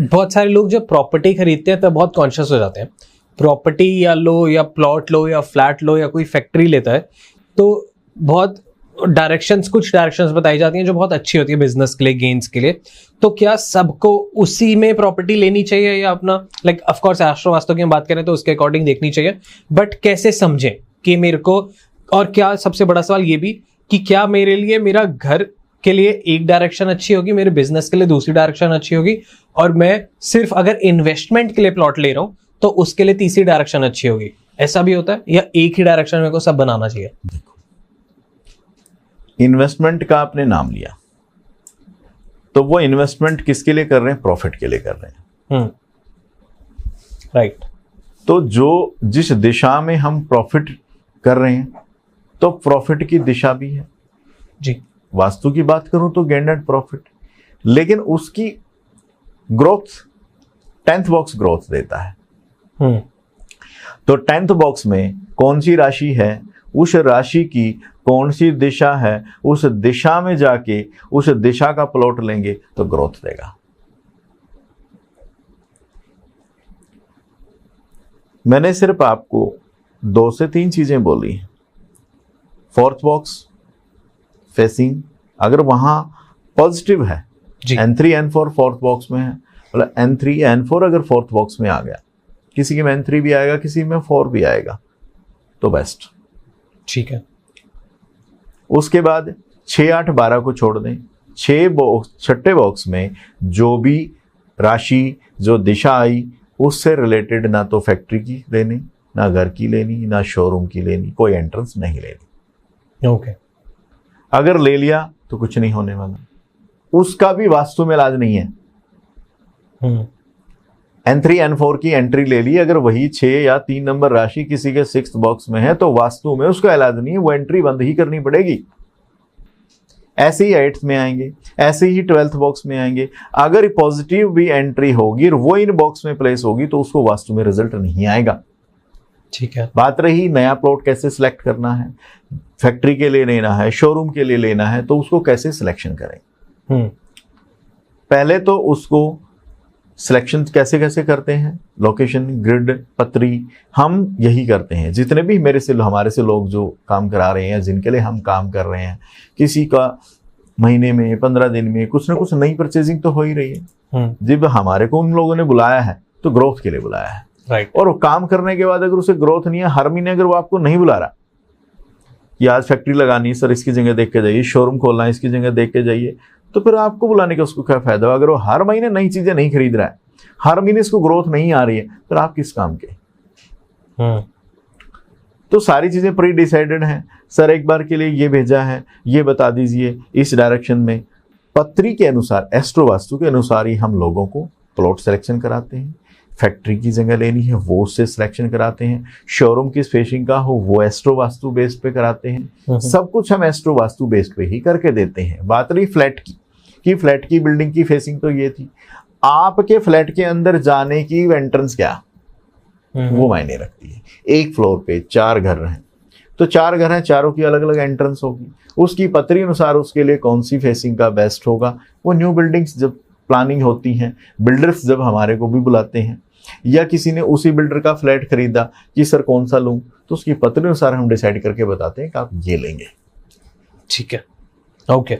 बहुत सारे लोग जब प्रॉपर्टी खरीदते हैं तब बहुत कॉन्शियस हो जाते हैं। प्रॉपर्टी या लो या प्लॉट लो या फ्लैट लो या कोई फैक्ट्री लेता है तो बहुत कुछ डायरेक्शंस बताई जाती हैं जो बहुत अच्छी होती है बिजनेस के लिए, गेन्स के लिए। तो क्या सबको उसी में प्रॉपर्टी लेनी चाहिए या अपना like of course astro vastu की हम बात करें तो उसके अकॉर्डिंग देखनी चाहिए, बट कैसे समझें कि मेरे को, और क्या सबसे बड़ा सवाल ये भी कि क्या मेरे लिए मेरा घर के लिए एक डायरेक्शन अच्छी होगी, मेरे बिजनेस के लिए दूसरी डायरेक्शन अच्छी होगी, और मैं सिर्फ अगर इन्वेस्टमेंट के लिए प्लॉट ले रहा हूं तो उसके लिए तीसरी डायरेक्शन अच्छी होगी, ऐसा भी होता है या एक ही डायरेक्शन मेरे को सब बनाना चाहिए? इन्वेस्टमेंट का आपने नाम लिया तो वो इन्वेस्टमेंट किसके लिए कर रहे हैं? प्रॉफिट के लिए कर रहे हैं। राइट। तो जो जिस दिशा में हम प्रॉफिट कर रहे हैं तो प्रॉफिट की दिशा भी है जी। वास्तु की बात करूं तो गेन एंड प्रॉफिट, लेकिन उसकी ग्रोथ 10th बॉक्स ग्रोथ देता है। तो 10th बॉक्स में कौन सी राशि है, उस राशि की कौन सी दिशा है, उस दिशा में जाके उस दिशा का प्लॉट लेंगे तो ग्रोथ देगा। मैंने सिर्फ आपको 2 से 3 चीजें बोली हैं। 4th बॉक्स फेसिंग अगर वहां पॉजिटिव है, N3 N4 4th बॉक्स में है, मतलब N3 N4 अगर 4th बॉक्स में आ गया, किसी में N3 भी आएगा, किसी में 4 भी आएगा तो बेस्ट। ठीक है। उसके बाद 6 8 12 को छोड़ दें। 6ठे बॉक्स में जो भी राशि जो दिशा आई उससे रिलेटेड ना तो फैक्ट्री की लेनी, ना घर की लेनी, ना शोरूम की लेनी, कोई एंट्रेंस नहीं लेनी। ओके। अगर ले लिया तो कुछ नहीं होने वाला, उसका भी वास्तु में इलाज नहीं है। N3 N4 की एंट्री ले ली, अगर वही 6 या 3 नंबर राशि किसी के 6th बॉक्स में है तो वास्तु में उसका इलाज नहीं है, वो एंट्री बंद ही करनी पड़ेगी। ऐसे ही 8th में आएंगे, ऐसे ही 12th बॉक्स में आएंगे। अगर पॉजिटिव भी एंट्री होगी और वो इन बॉक्स में प्लेस होगी तो उसको वास्तु में रिजल्ट नहीं आएगा। ठीक है। बात रही नया प्लॉट कैसे सिलेक्ट करना है, फैक्ट्री के लिए लेना है, शोरूम के लिए लेना है, तो उसको कैसे सिलेक्शन करें? पहले तो उसको सिलेक्शन कैसे कैसे करते हैं, लोकेशन, ग्रिड, पत्री, हम यही करते हैं। जितने भी हमारे से लोग जो काम करा रहे हैं, जिनके लिए हम काम कर रहे हैं, किसी का महीने में 15 दिन में कुछ ना कुछ नई परचेजिंग तो हो ही रही है। जब हमारे को उन लोगों ने बुलाया है तो ग्रोथ के लिए बुलाया है। राइट। और काम करने के बाद अगर उसे ग्रोथ नहीं है, हर महीने अगर वो आपको नहीं बुला रहा कि आज फैक्ट्री लगानी है सर, इसकी जगह देख के जाइए, शोरूम खोलना है इसकी जगह देख के जाइए, तो फिर आपको बुलाने का उसको क्या फायदा? अगर वो हर महीने नई चीजें नहीं खरीद रहा है, हर महीने इसको ग्रोथ नहीं आ रही है, फिर आप किस काम के? तो सारी चीजें प्री डिसाइडेड हैं। सर एक बार के लिए ये भेजा है, ये बता दीजिए इस डायरेक्शन में। पत्री के अनुसार, एस्ट्रो वास्तु के अनुसार ही हम लोगों को प्लॉट सिलेक्शन कराते हैं। फैक्ट्री की जगह लेनी है वो उससे सिलेक्शन कराते हैं। शोरूम की स्पेसिंग का हो वो एस्ट्रो वास्तु बेस पे कराते हैं। सब कुछ हम एस्ट्रो वास्तु बेस पे ही करके देते हैं। बात रही फ्लैट की, कि फ्लैट की बिल्डिंग की फेसिंग तो ये थी, आपके फ्लैट के अंदर जाने की एंट्रेंस क्या वो मायने रखती है। एक फ्लोर पे 4 घर हैं तो 4 घर हैं, चारों की अलग अलग एंट्रेंस होगी। उसकी पत्री अनुसार उसके लिए कौन सी फेसिंग का बेस्ट होगा। वो न्यू बिल्डिंग्स जब प्लानिंग होती हैं, बिल्डर्स जब हमारे को भी बुलाते हैं, या किसी ने उसी बिल्डर का फ्लैट खरीदा कि सर कौन सा लूं, तो उसकी पत्री अनुसार हम डिसाइड करके बताते हैं कि आप ये लेंगे। ठीक है। ओके।